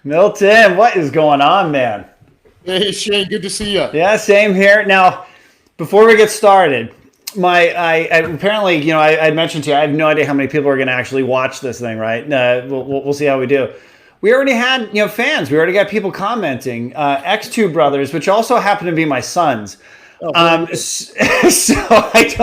Milton, what is going on, man? Hey Shane, good to see you. Yeah, same here. Now, before we get started, I apparently, I mentioned to you, I have no idea how many people are going to actually watch this thing, right? We'll see how we do. We already had, fans. We already got people commenting. X2 brothers, which also happen to be my sons. Oh, So I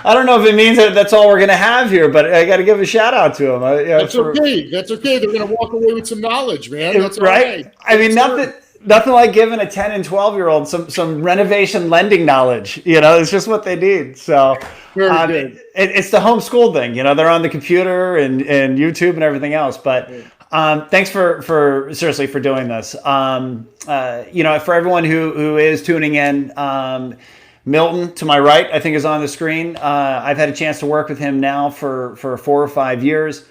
don't know if it means that that's all we're going to have here, but I got to give a shout out to them. that's okay. That's okay. They're going to walk away with some knowledge, man. That's all right? right. I mean, nothing like giving a 10 and 12-year-old some renovation lending knowledge. It's just what they need. So Very good. it's the homeschool thing. They're on the computer and YouTube and everything else. But thanks for seriously for doing this. For everyone who is tuning in, Milton to my right, I think, is on the screen. I've had a chance to work with him now for 4 or 5 years.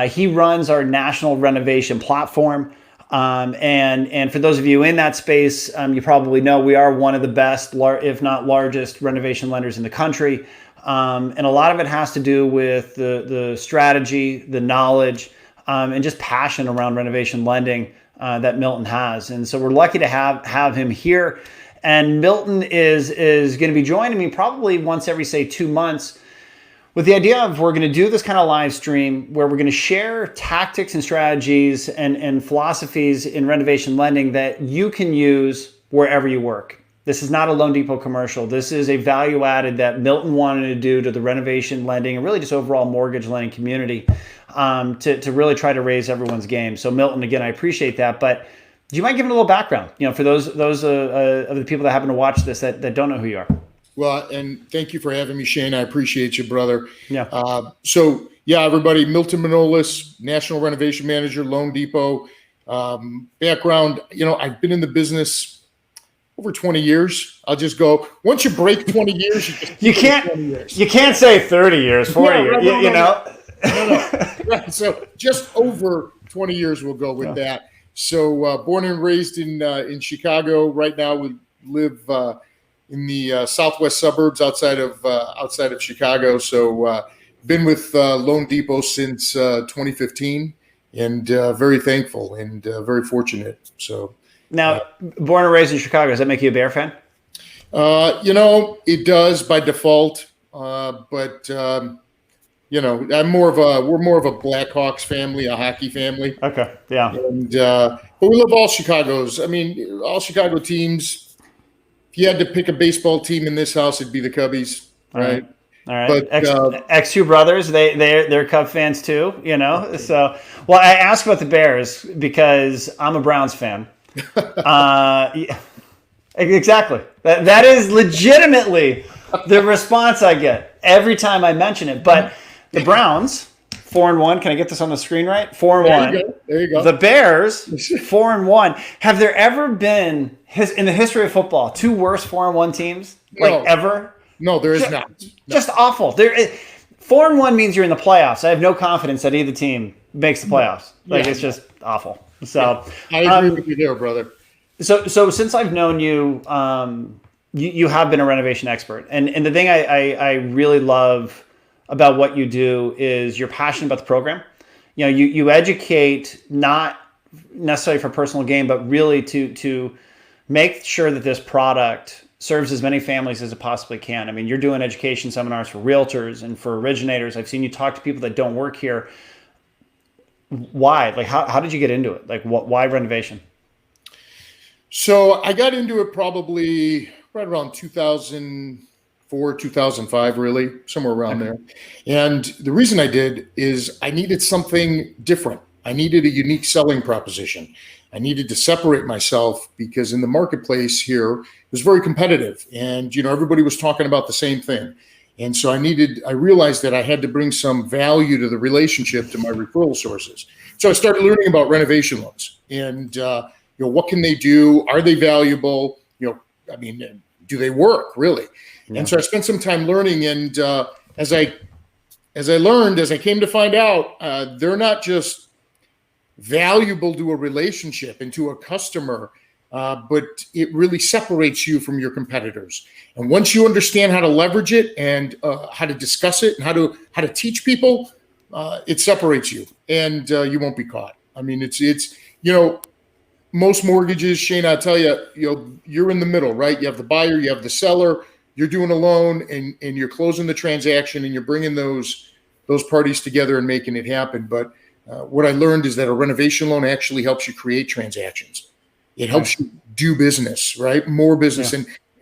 He runs our national renovation platform. And for those of you in that space, you probably know we are one of the best, if not largest, renovation lenders in the country. And a lot of it has to do with the strategy, the knowledge, and just passion around renovation lending that Milton has. And so we're lucky to have him here. And Milton is going to be joining me probably once every, say, 2 months, with the idea of we're going to do this kind of live stream where we're going to share tactics and strategies and philosophies in renovation lending that you can use wherever you work. This is not a Loan Depot commercial. This is a value added that Milton wanted to do to the renovation lending and really just overall mortgage lending community to really try to raise everyone's game. So Milton, again, I appreciate that. But do you mind giving a little background, for those of the people that happen to watch this that don't know who you are? Well, and thank you for having me, Shane. I appreciate you, brother. Yeah. Everybody, Milton Manolis, National Renovation Manager, Loan Depot. Background, I've been in the business over 20 years. I'll just go, once you break 20 years, you can't say 30 years, 40 years, No. Right, so just over 20 years we'll go with that. So born and raised in Chicago. Right now we live in the southwest suburbs outside of Chicago. So been with Loan Depot since 2015, and very thankful and very fortunate. So now, born and raised in Chicago, does that make you a Bear fan? It does by default, but we're more of a Blackhawks family, a hockey family. Okay, yeah. And but we love all Chicago's. I mean, all Chicago teams. If you had to pick a baseball team in this house, it'd be the Cubbies, right? All right. But X2 brothers, they're Cub fans too, So, well, I asked about the Bears because I'm a Browns fan. Exactly. That is legitimately the response I get every time I mention it. But the Browns, 4-1. Can I get this on the screen right? 4-1. There you go. The Bears, 4-1. Have there ever been in the history of football 2 worse 4-1 teams ever? No, there is not. No. Just awful. 4-1 means you're in the playoffs. I have no confidence that either team makes the playoffs. It's just awful. So I agree with you there, brother. So since I've known you, you have been a renovation expert, and the thing I really love about what you do is you're passionate about the program. You educate not necessarily for personal gain, but really to make sure that this product serves as many families as it possibly can. I mean, you're doing education seminars for realtors and for originators. I've seen you talk to people that don't work here. Why? How did you get into it? Why renovation? So I got into it probably right around 2004, 2005, really, somewhere around there. And the reason I did is I needed something different. I needed a unique selling proposition. I needed to separate myself because in the marketplace here, it was very competitive. And, everybody was talking about the same thing. And so I realized that I had to bring some value to the relationship to my referral sources. So I started learning about renovation loans and, what can they do? Are they valuable? Do they work really? Yeah. And so I spent some time learning. And as I learned, as I came to find out, they're not just valuable to a relationship and to a customer, but it really separates you from your competitors. And once you understand how to leverage it and how to discuss it and how to teach people, it separates you, and you won't be caught. I mean, it's most mortgages, Shane, I tell you, you're in the middle, right? You have the buyer, you have the seller, you're doing a loan, and you're closing the transaction, and you're bringing those parties together and making it happen. But what I learned is that a renovation loan actually helps you create transactions. It helps you do business, right? More business,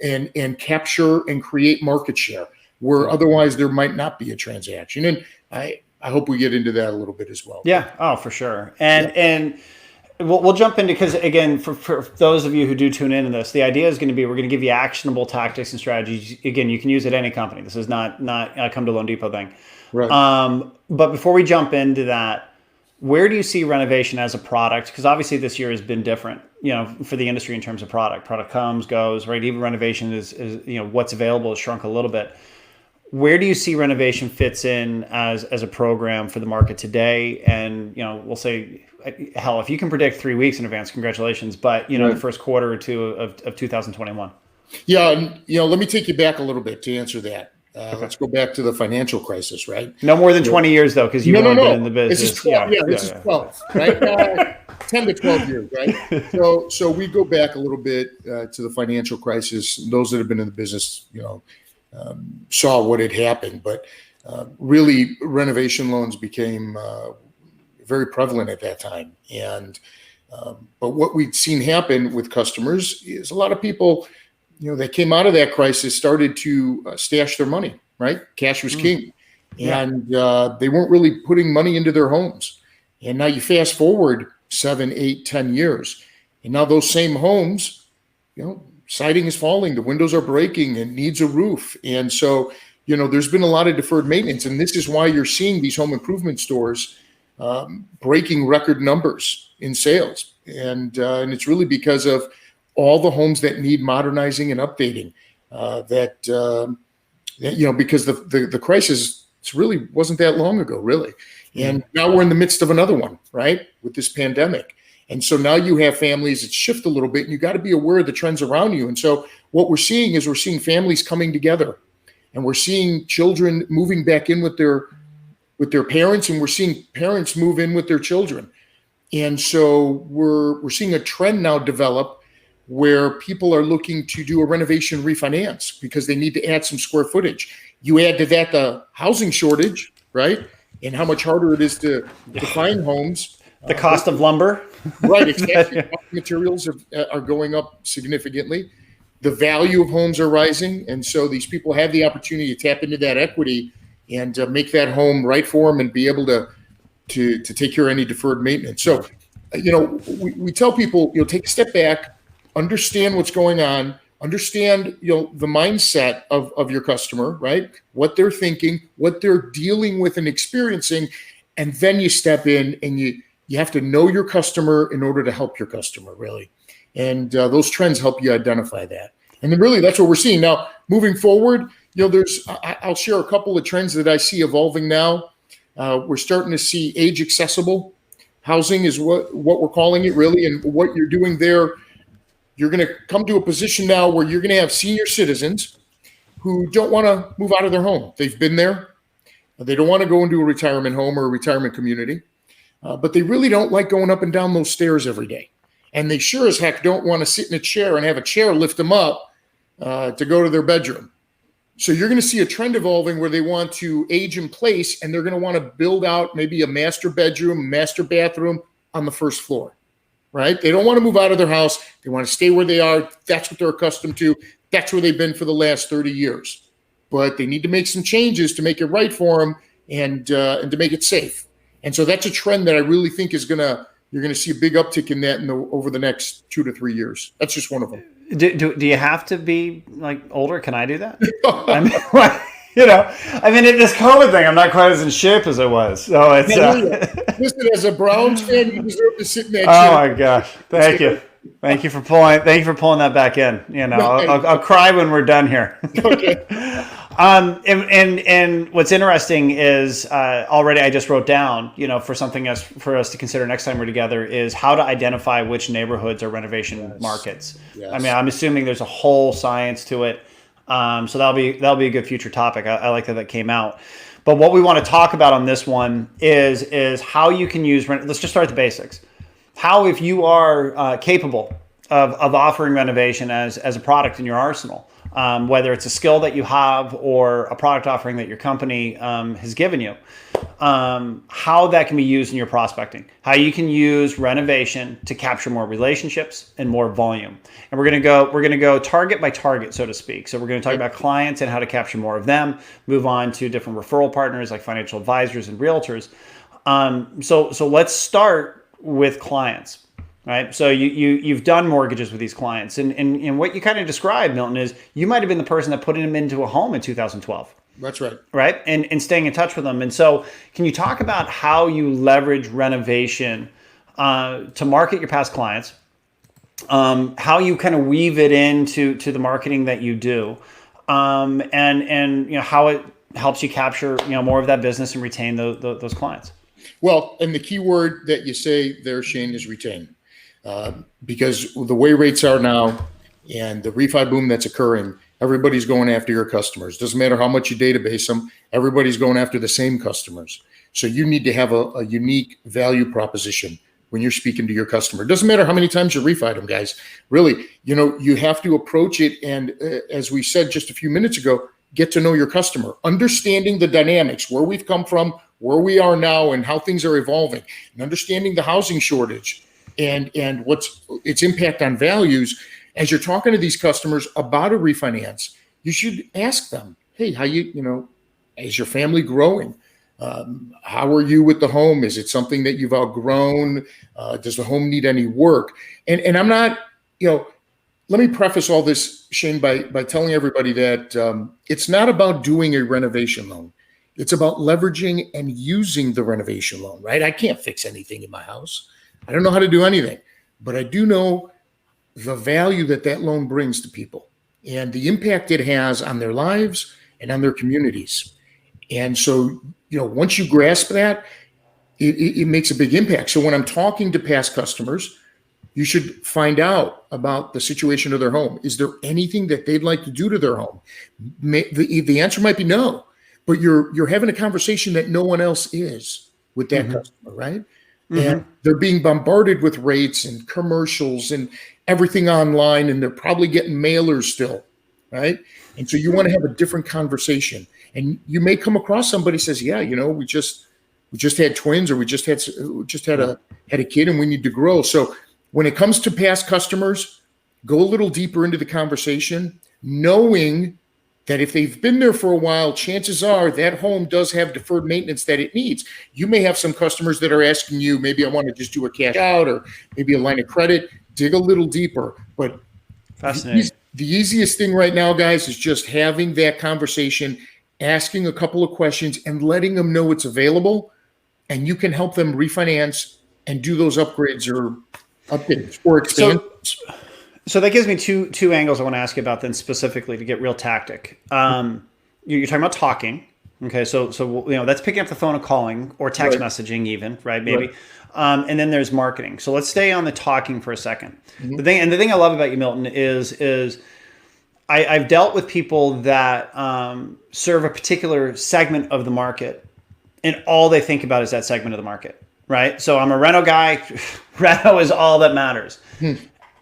and capture and create market share where otherwise there might not be a transaction. And I hope we get into that a little bit as well. Yeah. Oh, for sure. And we'll jump into, because again, for those of you who do tune into this, the idea is going to be, we're going to give you actionable tactics and strategies. Again, you can use it at any company. This is not a come to Loan Depot thing. Right. But before we jump into that, where do you see renovation as a product? Because obviously this year has been different, for the industry in terms of product. Product comes, goes, right? Even renovation is what's available has shrunk a little bit. Where do you see renovation fits in as a program for the market today? And, we'll say, hell, if you can predict 3 weeks in advance, congratulations. But, the first quarter or two of 2021. Yeah. And, let me take you back a little bit to answer that. Let's go back to the financial crisis, right? No more than 20 years, though, because you've only been in the business. This is 12. This is 12, right? 10 to 12 years, right? So we go back a little bit to the financial crisis. Those that have been in the business, saw what had happened. But really, renovation loans became very prevalent at that time. And but what we'd seen happen with customers is a lot of people, that came out of that crisis started to stash their money, right? Cash was king. And they weren't really putting money into their homes. And now you fast forward 7, 8, 10 years, and now those same homes, siding is falling, the windows are breaking, and needs a roof. And so, there's been a lot of deferred maintenance. And this is why you're seeing these home improvement stores breaking record numbers in sales. And it's really because of all the homes that need modernizing and updating, because the crisis really wasn't that long ago, really. And now we're in the midst of another one, right, with this pandemic. And so now you have families that shift a little bit, and you got to be aware of the trends around you. And so what we're seeing is families coming together, and we're seeing children moving back in with their parents, and we're seeing parents move in with their children. And so we're seeing a trend now develop where people are looking to do a renovation refinance because they need to add some square footage. You add to that the housing shortage, right? And how much harder it is to find homes. The cost of lumber. Right, exactly. Materials are going up significantly. The value of homes are rising. And so these people have the opportunity to tap into that equity and make that home right for them and be able to take care of any deferred maintenance. So, we tell people, take a step back, understand what's going on, understand, the mindset of your customer, right? What they're thinking, what they're dealing with and experiencing. And then you step in and you have to know your customer in order to help your customer, really. And those trends help you identify that. And then really that's what we're seeing. Now, moving forward, I'll share a couple of trends that I see evolving now. We're starting to see age accessible housing is what we're calling it, really. And what you're doing there, you're going to come to a position now where you're going to have senior citizens who don't want to move out of their home. They've been there. They don't want to go into a retirement home or a retirement community, but they really don't like going up and down those stairs every day. And they sure as heck don't want to sit in a chair and have a chair lift them up to go to their bedroom. So you're going to see a trend evolving where they want to age in place, and they're going to want to build out maybe a master bedroom, master bathroom on the first floor. Right? They don't want to move out of their house. They want to stay where they are. That's what they're accustomed to. That's where they've been for the last 30 years. But they need to make some changes to make it right for them and to make it safe. And so that's a trend that I really think you're going to see a big uptick in that over the next 2 to 3 years. That's just one of them. Do you have to be older? Can I do that? I mean, this COVID thing, I'm not quite as in shape as I was. So it's listen, as a Browns fan, you deserve to sit in that chair. Oh my gosh! Thank you for pulling that back in. I'll cry when we're done here. Okay. And what's interesting is already I just wrote down, for something for us to consider next time we're together is how to identify which neighborhoods are renovation markets. Yes. I mean, I'm assuming there's a whole science to it. So that'll be a good future topic. I like that came out. But what we want to talk about on this one is how you can use let's just start at the basics. how if you are capable of offering renovation as a product in your arsenal, whether it's a skill that you have or a product offering that your company has given you, how that can be used in your prospecting, how you can use renovation to capture more relationships and more volume. And we're going to go target by target, so to speak. So we're going to talk about clients and how to capture more of them, move on to different referral partners like financial advisors and realtors. So let's start with clients. Right. So you've done mortgages with these clients, and what you kind of described, Milton, is you might have been the person that put them into a home in 2012. That's right. Right. And staying in touch with them. And so can you talk about how you leverage renovation to market your past clients, how you kind of weave it into the marketing that you do, and how it helps you capture more of that business and retain those clients? Well, and the key word that you say there, Shane, is retain. Because the way rates are now and the refi boom that's occurring, everybody's going after your customers. Doesn't matter how much you database them, everybody's going after the same customers. So you need to have a unique value proposition when you're speaking to your customer. Doesn't matter how many times you refi them, guys. Really, you have to approach it. And as we said just a few minutes ago, get to know your customer, understanding the dynamics, where we've come from, where we are now, and how things are evolving, and understanding the housing shortage and what's its impact on values. As you're talking to these customers about a refinance, you should ask them, hey, how is your family growing? How are you with the home? Is it something that you've outgrown? Does the home need any work? And I'm not, let me preface all this, Shane, by telling everybody that it's not about doing a renovation loan. It's about leveraging and using the renovation loan, right? I can't fix anything in my house. I don't know how to do anything, but I do know the value that loan brings to people and the impact it has on their lives and on their communities. And so, once you grasp that, it makes a big impact. So when I'm talking to past customers, you should find out about the situation of their home. Is there anything that they'd like to do to their home? The answer might be no, but you're having a conversation that no one else is with that customer, right? And they're being bombarded with rates and commercials and everything online, and they're probably getting mailers still, right? And so you want to have a different conversation. And you may come across somebody who says, yeah, we just had twins, or we just had a kid, and we need to grow. So when it comes to past customers, go a little deeper into the conversation, knowing that if they've been there for a while, chances are that home does have deferred maintenance that it needs. You may have some customers that are asking you, maybe I want to just do a cash out or maybe a line of credit. Dig a little deeper. But fascinating. The easiest thing right now, guys, is just having that conversation, asking a couple of questions and letting them know it's available, and you can help them refinance and do those upgrades or updates or expansions. So that gives me two angles I want to ask you about then specifically to get real tactic. You're talking about talking. Okay. So that's picking up the phone and calling, or text messaging even, right? Maybe. Right. And then there's marketing. So let's stay on the talking for a second. The thing I love about you, Milton, is I've dealt with people that serve a particular segment of the market, and all they think about is that segment of the market, right? So I'm a Reno guy. Reno is all that matters.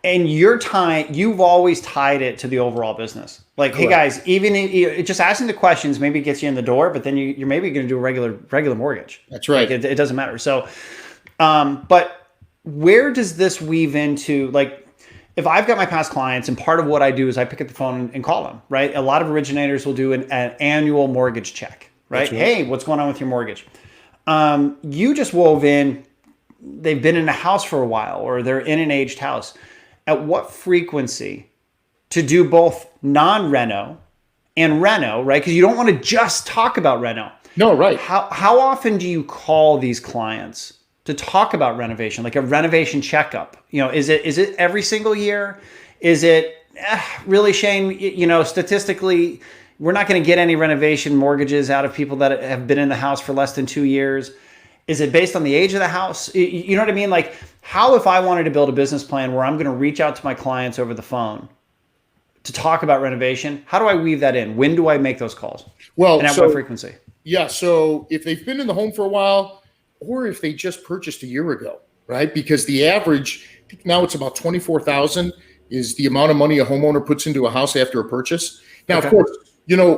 And you've always tied it to the overall business. Like, hey guys, even just asking the questions maybe gets you in the door, but then you're maybe going to do a regular mortgage. That's right. Like it doesn't matter. So, but where does this weave into, like, if I've got my past clients, and part of what I do is I pick up the phone and call them, right? A lot of originators will do an annual mortgage check, right? Hey, what's going on with your mortgage? You just wove in, they've been in a house for a while, or they're in an aged house. At what frequency to do both non-Reno and Reno, right? Because you don't want to just talk about Reno. No, right. How often do you call these clients to talk about renovation, like a renovation checkup? Is it every single year? Is it really, Shane? Statistically, we're not going to get any renovation mortgages out of people that have been in the house for less than 2 years. Is it based on the age of the house? You know what I mean? Like, how, if I wanted to build a business plan where I'm going to reach out to my clients over the phone to talk about renovation, how do I weave that in? When do I make those calls? Well, and at what frequency? Yeah. So if they've been in the home for a while, or if they just purchased a year ago, right? Because the average, I think now it's about 24,000 is the amount of money a homeowner puts into a house after a purchase. Now, of course,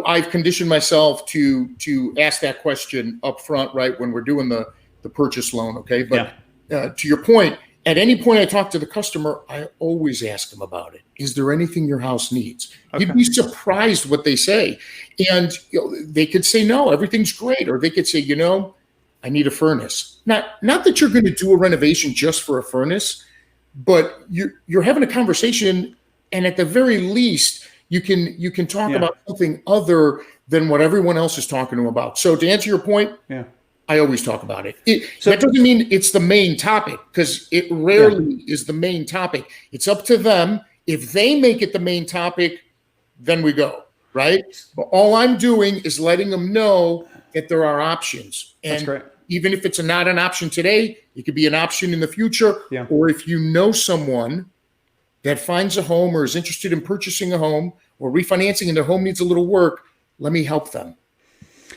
I've conditioned myself to ask that question up front, right, when we're doing the purchase loan, okay? But to your point, at any point I talk to the customer, I always ask them about it. Is there anything your house needs? You'd be surprised what they say. And they could say, no, everything's great. Or they could say, I need a furnace. Not that you're going to do a renovation just for a furnace, but you're having a conversation, and at the very least, you can talk about something other than what everyone else is talking to them about. So to answer your point, I always talk about it. That doesn't mean it's the main topic, because it rarely is the main topic. It's up to them. If they make it the main topic, then we go, right? But all I'm doing is letting them know that there are options. And that's great. Even if it's not an option today, it could be an option in the future. Or if you know someone that finds a home or is interested in purchasing a home or refinancing and their home needs a little work, let me help them.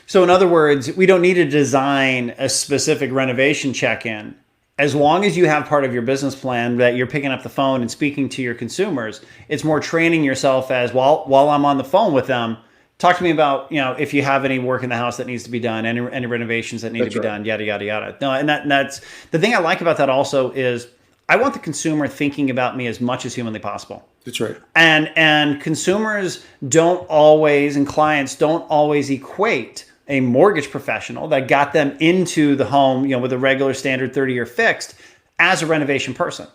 So in other words, we don't need to design a specific renovation check-in. As long as you have part of your business plan that you're picking up the phone and speaking to your consumers, it's more training yourself as, while I'm on the phone with them, talk to me about, if you have any work in the house that needs to be done, any renovations that need to be done, yada, yada, yada. No, and that's the thing I like about that also is I want the consumer thinking about me as much as humanly possible. That's right. And consumers don't always, and clients don't always equate a mortgage professional that got them into the home, with a regular standard 30-year fixed as a renovation person.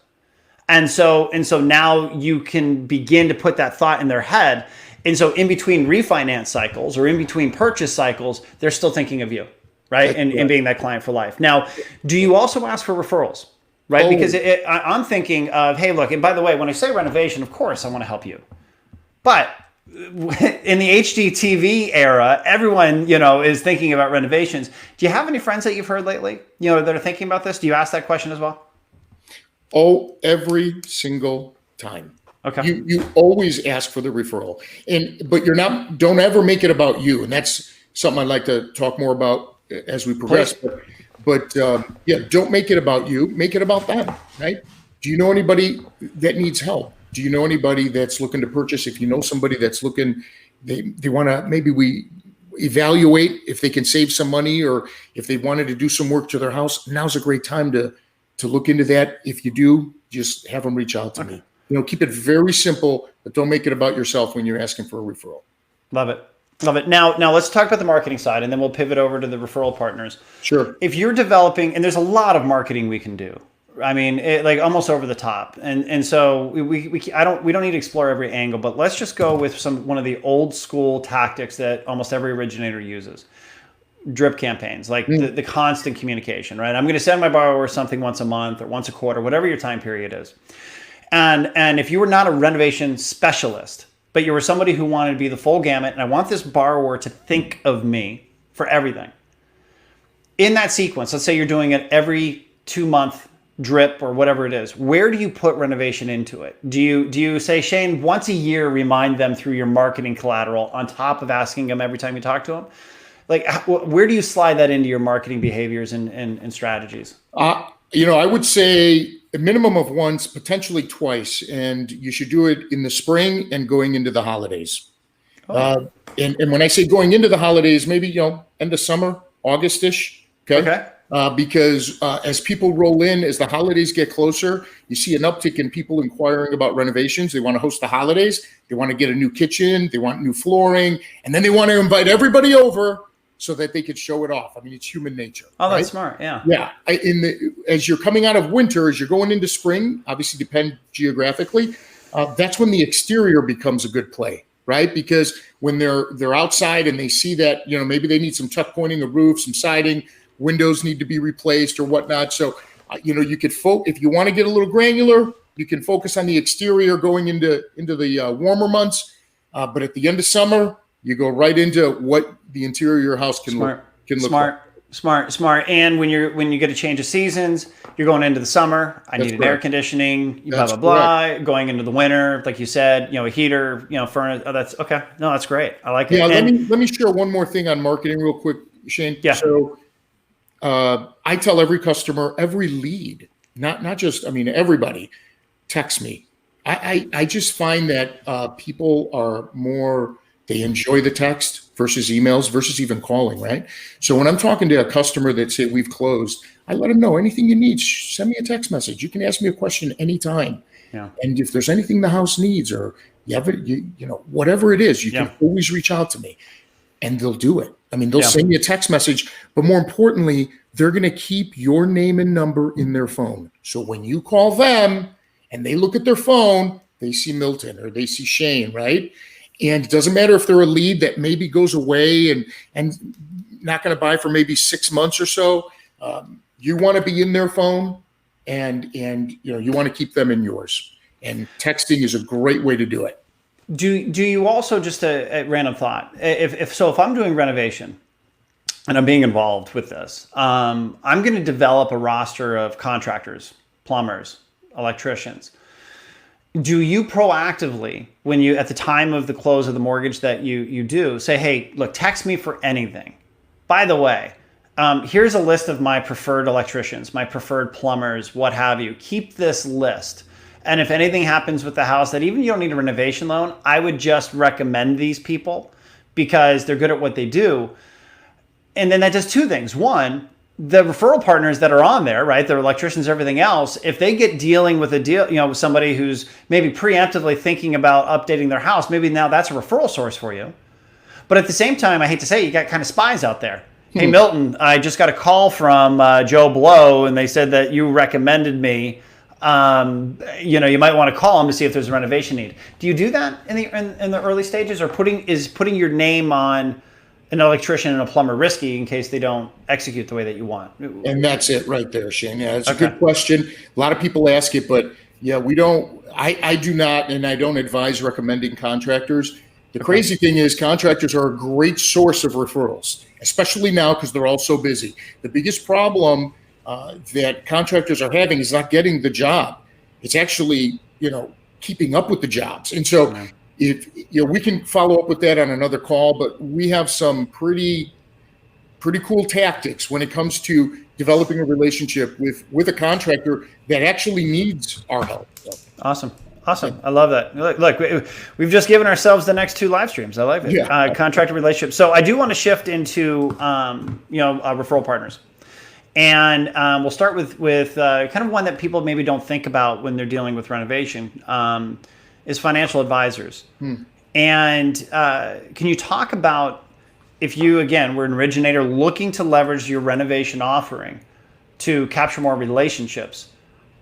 And so now you can begin to put that thought in their head. And so in between refinance cycles or in between purchase cycles, they're still thinking of you, right? And being that client for life. Now, do you also ask for referrals, right? Because I'm thinking of, hey, look, and by the way, when I say renovation, of course, I want to help you. But in the HGTV era, everyone, is thinking about renovations. Do you have any friends that you've heard lately, that are thinking about this? Do you ask that question as well? Oh, every single time. Okay. You always ask for the referral, but don't ever make it about you. And that's something I'd like to talk more about as we progress. But don't make it about you. Make it about them, right? Do you know anybody that needs help? Do you know anybody that's looking to purchase? If you know somebody that's looking, they want to, maybe we evaluate if they can save some money, or if they wanted to do some work to their house, now's a great time to look into that. If you do, just have them reach out to me. Keep it very simple, but don't make it about yourself when you're asking for a referral. Love it. Love it. Now let's talk about the marketing side, and then we'll pivot over to the referral partners. Sure. If you're developing, and there's a lot of marketing we can do. I mean, like almost over the top, and so we don't need to explore every angle, but let's just go with one of the old school tactics that almost every originator uses. Drip campaigns, like the constant communication, right? I'm going to send my borrower something once a month or once a quarter, whatever your time period is. And if you were not a renovation specialist, but you were somebody who wanted to be the full gamut, and I want this borrower to think of me for everything. In that sequence, let's say you're doing it every 2-month drip or whatever it is, where do you put renovation into it? Do you say, Shane, once a year, remind them through your marketing collateral on top of asking them every time you talk to them? Like, where do you slide that into your marketing behaviors and strategies? I would say a minimum of once, potentially twice, and you should do it in the spring and going into the holidays. And when I say going into the holidays, maybe, end of summer, August-ish. Okay. Because as people roll in, as the holidays get closer, you see an uptick in people inquiring about renovations. They want to host the holidays. They want to get a new kitchen. They want new flooring. And then they want to invite everybody over so that they could show it off. I mean, it's human nature. Oh, that's smart. Yeah. Yeah. As you're coming out of winter, as you're going into spring, obviously depend geographically, that's when the exterior becomes a good play, right? Because when they're outside and they see that, maybe they need some tuck pointing, a roof, some siding, windows need to be replaced or whatnot. So, you could if you want to get a little granular, you can focus on the exterior going into the warmer months. But at the end of summer, you go right into what the interior of your house can look like. Smart. And when you get a change of seasons, you're going into the summer. I need air conditioning, blah, blah, blah. Going into the winter, like you said, a heater, furnace. Oh, that's okay. No, that's great. I like it. Yeah. Let me share one more thing on marketing real quick, Shane. Yeah. So I tell every customer, every lead not just, I mean, everybody text me. I just find that people are more, they enjoy the text versus emails versus even calling, right? So when I'm talking to a customer that say we've closed, I let them know anything you need, send me a text message. You can ask me a question anytime. Yeah. And if there's anything the house needs or you know, whatever it is, you can always reach out to me and they'll do it. I mean, they'll send me a text message, but more importantly, they're going to keep your name and number in their phone. So when you call them and they look at their phone, they see Milton or they see Shane, right? And it doesn't matter if they're a lead that maybe goes away and not going to buy for maybe 6 months or so. You want to be in their phone and you know, you want to keep them in yours. And texting is a great way to do it. Do you also, just a random thought, if I'm doing renovation and I'm being involved with this, I'm going to develop a roster of contractors, plumbers, electricians. Do you proactively, when you, at the time of the close of the mortgage that you do, say, hey, look, text me for anything. By the way, here's a list of my preferred electricians, my preferred plumbers, what have you. Keep this list. And if anything happens with the house that even you don't need a renovation loan, I would just recommend these people because they're good at what they do. And then that does two things. One, the referral partners that are on there, right, their electricians, everything else, if they get dealing with a deal, you know, with somebody who's maybe preemptively thinking about updating their house, maybe now that's a referral source for you. But at the same time, I hate to say it, you got kind of spies out there. Hey, Milton, I just got a call from Joe Blow, and they said that you recommended me. You know, you might want to call them to see if there's a renovation need. Do you do that in the early stages, or putting your name on an electrician and a plumber risky in case they don't execute the way that you want? And that's it right there, Shane. Yeah, it's a good question. A lot of people ask it, but yeah, we don't, I do not, and I don't advise recommending contractors. The crazy thing is contractors are a great source of referrals, especially now because they're all so busy. The biggest problem that contractors are having is not getting the job. It's actually, you know, keeping up with the jobs. And so if, you know, we can follow up with that on another call, but we have some pretty cool tactics when it comes to developing a relationship with a contractor that actually needs our help. So. Awesome. I love that. Look, we've just given ourselves the next 2 live streams. I like it. Yeah. Contractor relationship. So I do want to shift into, referral partners. And we'll start with kind of one that people maybe don't think about when they're dealing with renovation, is financial advisors. And can you talk about, if you, again, were an originator looking to leverage your renovation offering to capture more relationships,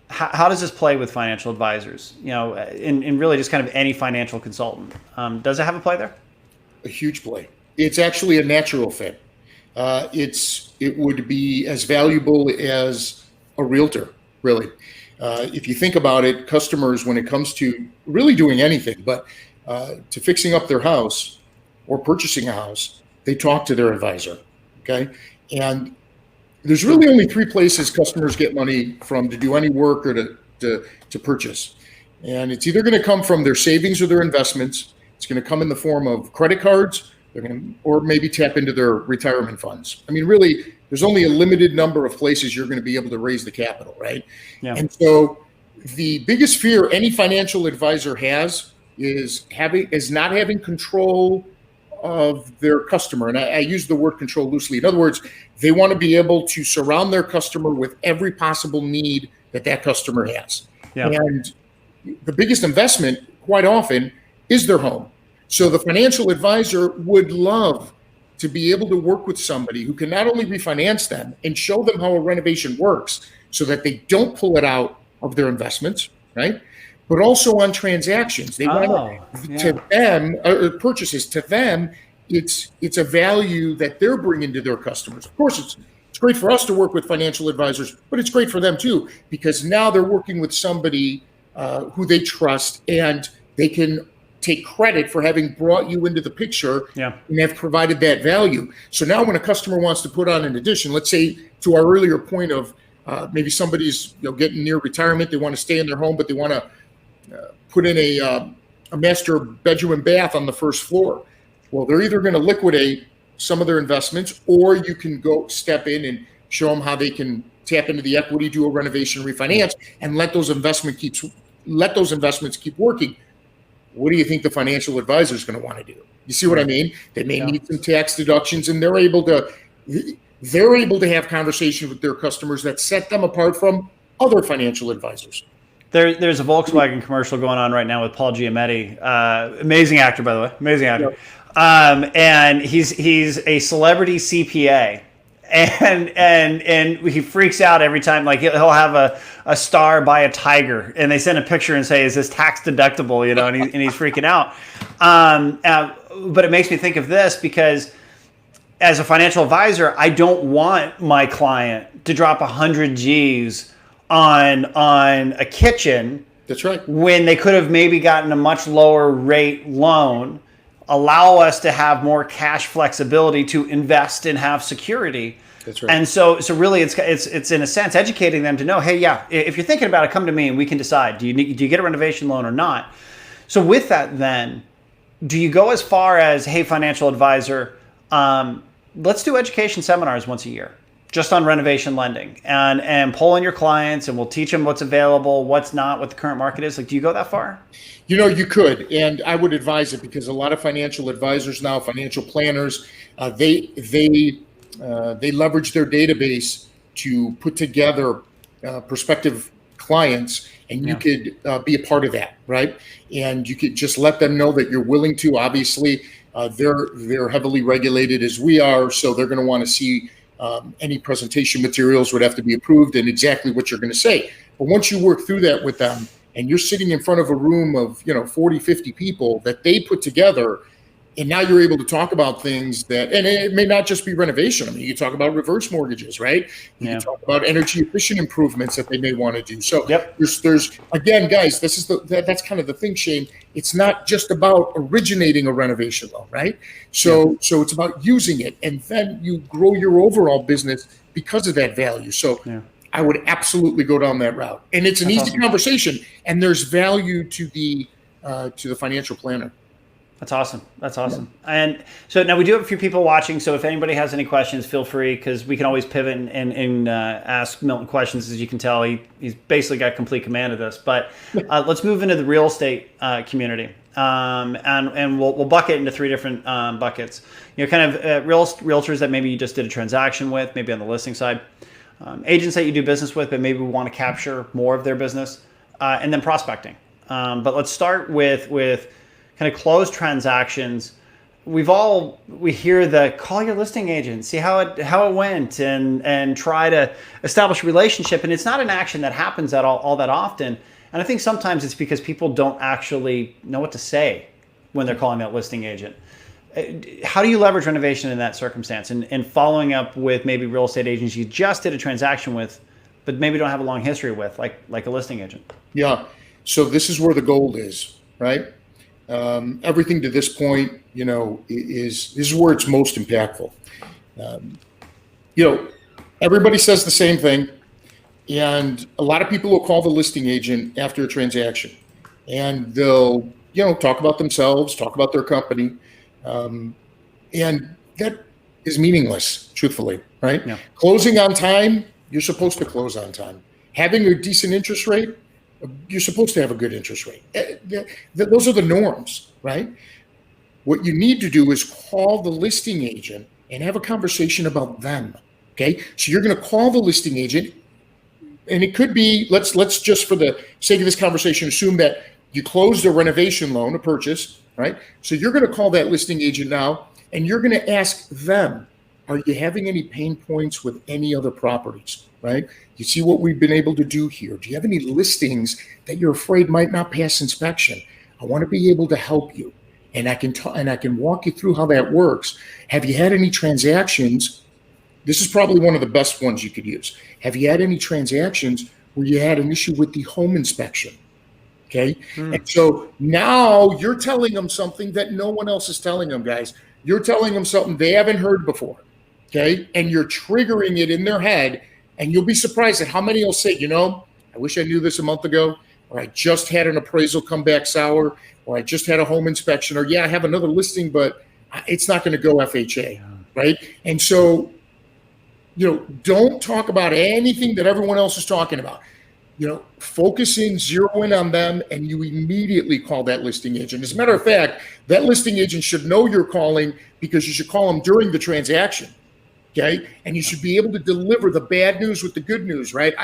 how does this play with financial advisors? You know, in really just kind of any financial consultant. Does it have a play there? A huge play. It's actually a natural fit. It would be as valuable as a realtor, really. If you think about it, customers, when it comes to really doing anything, but to fixing up their house or purchasing a house, they talk to their advisor, okay? And there's really only 3 places customers get money from to do any work or to purchase. And it's either going to come from their savings or their investments. It's going to come in the form of credit cards, or maybe tap into their retirement funds. I mean, really, there's only a limited number of places you're going to be able to raise the capital, right? Yeah. And so the biggest fear any financial advisor has is not having control of their customer. And I use the word control loosely. In other words, they want to be able to surround their customer with every possible need that customer has. Yeah. And the biggest investment, quite often, is their home. So the financial advisor would love to be able to work with somebody who can not only refinance them and show them how a renovation works so that they don't pull it out of their investments, right? But also on transactions. They want to them, or purchases to them, it's a value that they're bringing to their customers. Of course, it's great for us to work with financial advisors, but it's great for them too, because now they're working with somebody who they trust, and they can take credit for having brought you into the picture and have provided that value. So now when a customer wants to put on an addition, let's say to our earlier point of maybe somebody's getting near retirement, they want to stay in their home, but they want to put in a master bedroom and bath on the first floor. Well, they're either going to liquidate some of their investments, or you can go step in and show them how they can tap into the equity, do a renovation refinance, and let those investments keep working. What do you think the financial advisor is going to want to do? You see what I mean? They may need some tax deductions, and they're able to have conversations with their customers that set them apart from other financial advisors. There's a Volkswagen commercial going on right now with Paul Giamatti, amazing actor, by the way, amazing actor. And he's a celebrity CPA, and he freaks out every time. Like he'll have a star by a tiger, and they send a picture and say, "Is this tax deductible?" You know, and he's freaking out. But it makes me think of this because, as a financial advisor, I don't want my client to drop 100 G's on a kitchen. That's right. When they could have maybe gotten a much lower rate loan, allow us to have more cash flexibility to invest and have security. That's right. And so really it's in a sense educating them to know, hey, yeah, if you're thinking about it, come to me and we can decide, do you get a renovation loan or not? So with that then, do you go as far as, hey, financial advisor, let's do education seminars once a year, just on renovation lending, and pull in your clients, and we'll teach them what's available, what's not, what the current market is? Like, do you go that far? You know, you could, and I would advise it because a lot of financial advisors now, financial planners, they leverage their database to put together prospective clients, and you could be a part of that, right? And you could just let them know that you're willing to. Obviously, they're heavily regulated as we are, so they're going to want to see any presentation materials would have to be approved and exactly what you're going to say. But once you work through that with them, and you're sitting in front of a room of 40, 50 people that they put together, and now you're able to talk about things that, and it may not just be renovation. I mean, you can talk about reverse mortgages, right? You can talk about energy efficient improvements that they may want to do. So there's again, guys, that's kind of the thing, Shane. It's not just about originating a renovation loan, right? So it's about using it, and then you grow your overall business because of that value. So I would absolutely go down that route, and it's an easy conversation, and there's value to the financial planner. That's awesome. That's awesome. Yeah. And so now we do have a few people watching. So if anybody has any questions, feel free, because we can always pivot and ask Milton questions. As you can tell, he's basically got complete command of this. But let's move into the real estate community, and we'll bucket into three different buckets. Kind of realtors that maybe you just did a transaction with, maybe on the listing side, agents that you do business with, but maybe we want to capture more of their business, and then prospecting. But let's start with kind of closed transactions. We hear the call your listing agent, see how it went, and try to establish a relationship. And it's not an action that happens all that often. And I think sometimes it's because people don't actually know what to say when they're calling that listing agent. How do you leverage renovation in that circumstance, and following up with maybe real estate agents you just did a transaction with, but maybe don't have a long history with, like a listing agent? Yeah. So this is where the gold is, right? Everything to this point, this is where it's most impactful. Everybody says the same thing, and a lot of people will call the listing agent after a transaction, and they'll, talk about themselves, talk about their company, and that is meaningless, truthfully, right? Yeah. Closing on time, you're supposed to close on time. Having a decent interest rate, you're supposed to have a good interest rate. Those are the norms, right? What you need to do is call the listing agent and have a conversation about them, okay? So you're going to call the listing agent, and it could be, let's just for the sake of this conversation, assume that you closed a renovation loan, a purchase, right? So you're going to call that listing agent now, and you're going to ask them, are you having any pain points with any other properties, right? You see what we've been able to do here. Do you have any listings that you're afraid might not pass inspection? I want to be able to help you, and I can walk you through how that works. Have you had any transactions? This is probably one of the best ones you could use. Have you had any transactions where you had an issue with the home inspection? Okay. And so now you're telling them something that no one else is telling them, guys. You're telling them something they haven't heard before. Okay. And you're triggering it in their head. And you'll be surprised at how many will say, I wish I knew this a month ago, or I just had an appraisal come back sour, or I just had a home inspection, or I have another listing, but it's not going to go FHA, right? And so don't talk about anything that everyone else is talking about. Focus in, zero in on them, and you immediately call that listing agent. As a matter of fact, that listing agent should know you're calling, because you should call them during the transaction. Okay. And you should be able to deliver the bad news with the good news, right?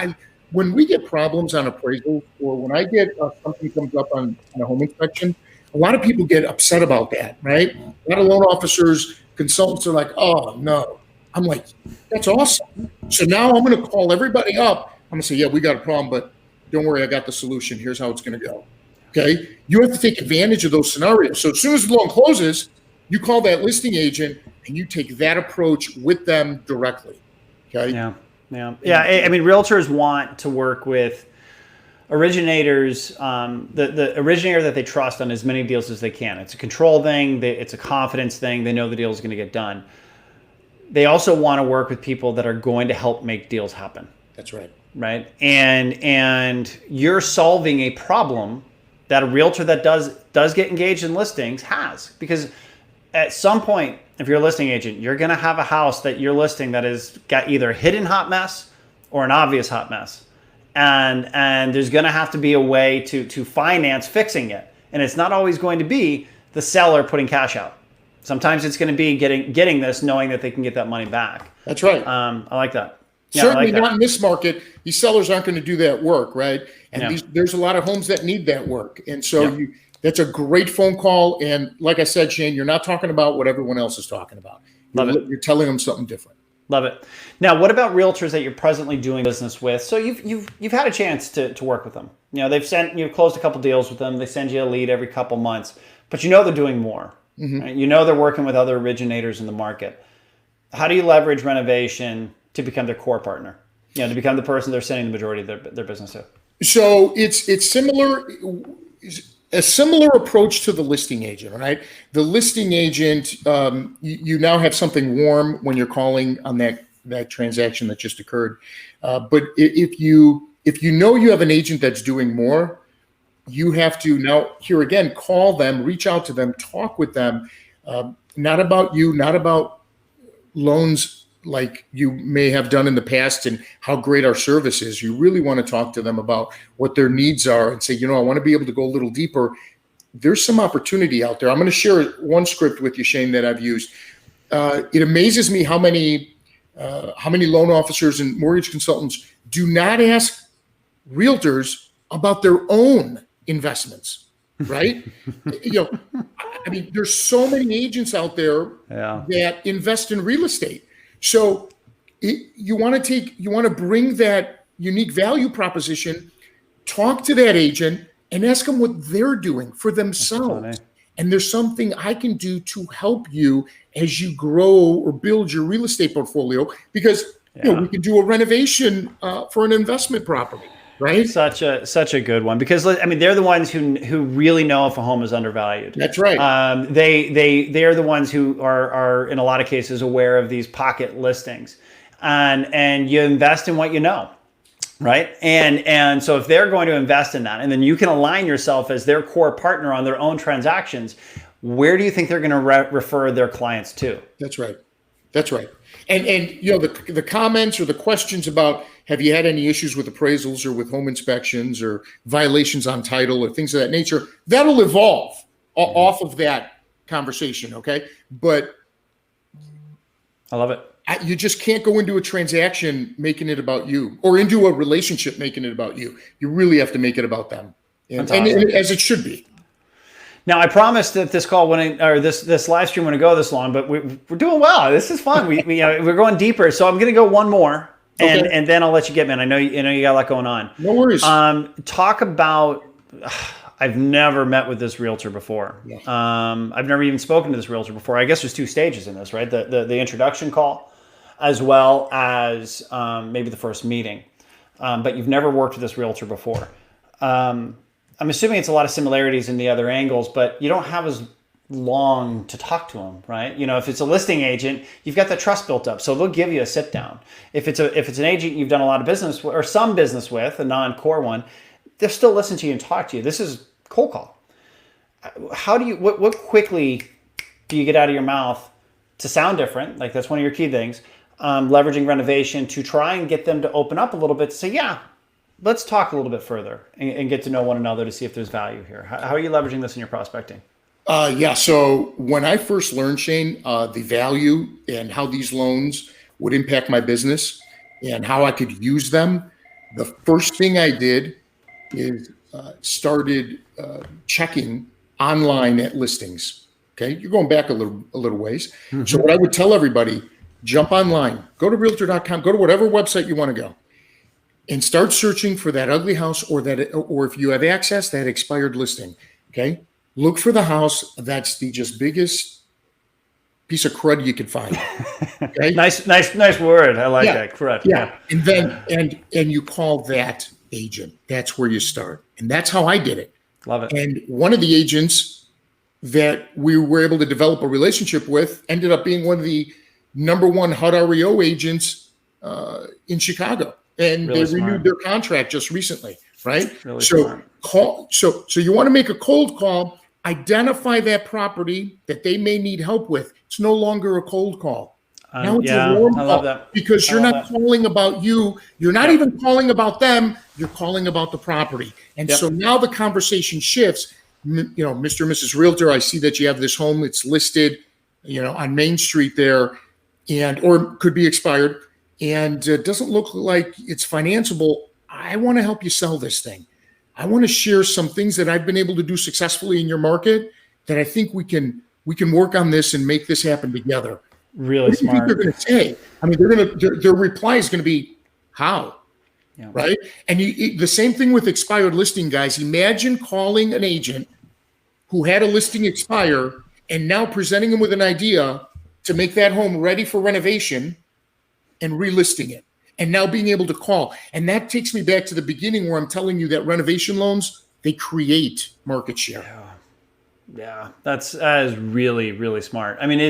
When we get problems on appraisal, or when I get something comes up on a home inspection, a lot of people get upset about that, right? A lot of loan officers, consultants are like, oh no. I'm like, that's awesome. So now I'm going to call everybody up. I'm going to say, yeah, we got a problem, but don't worry, I got the solution. Here's how it's going to go. Okay. You have to take advantage of those scenarios. So as soon as the loan closes, you call that listing agent and you take that approach with them directly. Okay. Yeah. I mean, realtors want to work with originators, the originator that they trust on as many deals as they can. It's a control thing. It's a confidence thing. They know the deal is going to get done. They also want to work with people that are going to help make deals happen. That's right. Right. And you're solving a problem that a realtor that does get engaged in listings has, because at some point, if you're a listing agent, you're going to have a house that you're listing that has got either a hidden hot mess or an obvious hot mess. And there's going to have to be a way to finance fixing it. And it's not always going to be the seller putting cash out. Sometimes it's going to be getting this, knowing that they can get that money back. That's right. I like that. Yeah, Certainly like that. not in this market. These sellers aren't going to do that work, right? And there's a lot of homes that need that work. And so that's a great phone call. And like I said, Shane, you're not talking about what everyone else is talking about. You're telling them something different. Love it. Now, what about realtors that you're presently doing business with? So you've had a chance to work with them. You've closed a couple deals with them. They send you a lead every couple months, but they're doing more. Mm-hmm. Right? They're working with other originators in the market. How do you leverage renovation to become their core partner? To become the person they're sending the majority of their business to. So it's similar. A similar approach to the listing agent, right? The listing agent, you now have something warm when you're calling on that transaction that just occurred. But if you know you have an agent that's doing more, you have to now, here again, call them, reach out to them, talk with them, not about you, not about loans like you may have done in the past and how great our service is. You really want to talk to them about what their needs are and say, I want to be able to go a little deeper. There's some opportunity out there. I'm going to share one script with you, Shane, that I've used. It amazes me how many loan officers and mortgage consultants do not ask realtors about their own investments, right? There's so many agents out there that invest in real estate. So you want to bring that unique value proposition, talk to that agent and ask them what they're doing for themselves. And there's something I can do to help you as you grow or build your real estate portfolio, because we can do a renovation for an investment property. Right. Such a good one, because they're the ones who really know if a home is undervalued. That's right. They're the ones who are in a lot of cases aware of these pocket listings, and you invest in what you know, right? And so if they're going to invest in that, and then you can align yourself as their core partner on their own transactions, where do you think they're going to refer their clients to? That's right. And the comments or the questions about, have you had any issues with appraisals or with home inspections or violations on title or things of that nature, that'll evolve off of that conversation. Okay. But I love it. You just can't go into a transaction making it about you, or into a relationship making it about you. You really have to make it about them, and as it should be. Now, I promised that this call this live stream wouldn't go this long, but we're doing well. This is fun. We're going deeper. So I'm going to go one more, and then I'll let you get, man. I know you got a lot going on. No worries. Talk about. I've never met with this realtor before. Yeah. I've never even spoken to this realtor before. I guess there's two stages in this, right? The introduction call, as well as maybe the first meeting. But you've never worked with this realtor before. I'm assuming it's a lot of similarities in the other angles, but you don't have as long to talk to them, right? If it's a listing agent, you've got the trust built up, so they'll give you a sit down. If it's an agent you've done a lot of business with, or some business with, a non-core one, they'll still listen to you and talk to you. This is cold call. How do you, what quickly do you get out of your mouth to sound different? Like, that's one of your key things. leveraging renovation to try and get them to open up a little bit to say, yeah, let's talk a little bit further and get to know one another to see if there's value here. How are you leveraging this in your prospecting? Yeah. So when I first learned, Shane, the value and how these loans would impact my business and how I could use them, the first thing I did is started checking online at listings. Okay, you're going back a little ways. Mm-hmm. So what I would tell everybody: jump online, go to Realtor.com, go to whatever website you want to go, and start searching for that ugly house, or if you have access, that expired listing. Okay, look for the house that's the just biggest piece of crud you can find. Okay, nice word. I like that, crud. Yeah, and then and you call that agent. That's where you start, and that's how I did it. Love it. And one of the agents that we were able to develop a relationship with ended up being one of the #1 HUD REO agents in Chicago, and really they renewed their contract just recently, right? Really so so you want to make a cold call, identify that property that they may need help with. It's no longer a cold call. Now it's a warm call, love that. Because you're not calling about you. You're not even calling about them. You're calling about the property. And so now the conversation shifts. You know, Mr. and Mrs. Realtor, I see that you have this home. It's listed, you know, on Main Street there, or could be expired, and doesn't look like it's financeable. I want to help you sell this thing. I want to share some things that I've been able to do successfully in your market that I think we can work on this and make this happen together. Really smart. What do you think they're going to say? I mean, their reply is going to be how. Yeah. Right. And the same thing with expired listing, guys. Imagine calling an agent who had a listing expire and now presenting them with an idea to make that home ready for renovation and relisting it, and now being able to call. And that takes me back to the beginning where I'm telling you that renovation loans, they create market share. Yeah. That is really, really smart. I mean,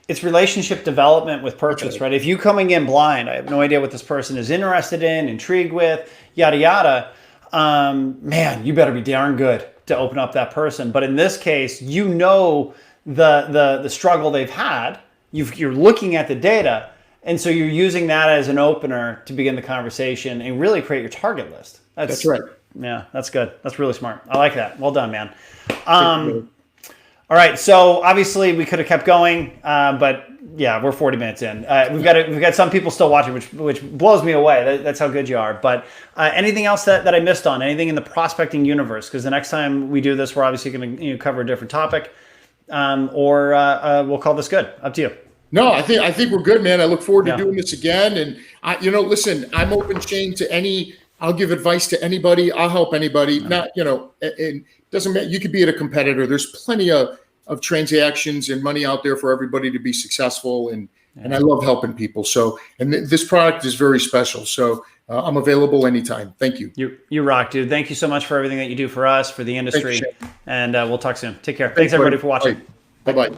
it's relationship development with purpose, right? If you coming in blind, I have no idea what this person is interested in, intrigued with, yada, yada, man, you better be darn good to open up that person. But in this case, you know the struggle they've had. You're looking at the data, and so you're using that as an opener to begin the conversation and really create your target list. That's right. Yeah, that's good. That's really smart. I like that. Well done, man. All right, so obviously we could have kept going, but yeah, we're 40 minutes in. We've got some people still watching, which blows me away. That's how good you are. But anything else that I missed on? Anything in the prospecting universe? Because the next time we do this, we're obviously going to cover a different topic, or we'll call this good. Up to you. No, I think we're good, man. I look forward to doing this again. And listen, I'm open, Shane, to any. I'll give advice to anybody. I'll help anybody. Not, it doesn't matter. You could be at a competitor. There's plenty of transactions and money out there for everybody to be successful. And I love helping people. So, and this product is very special. So I'm available anytime. Thank you. You rock, dude. Thank you so much for everything that you do for us, for the industry. And we'll talk soon. Take care. Thanks everybody for watching. Bye-bye.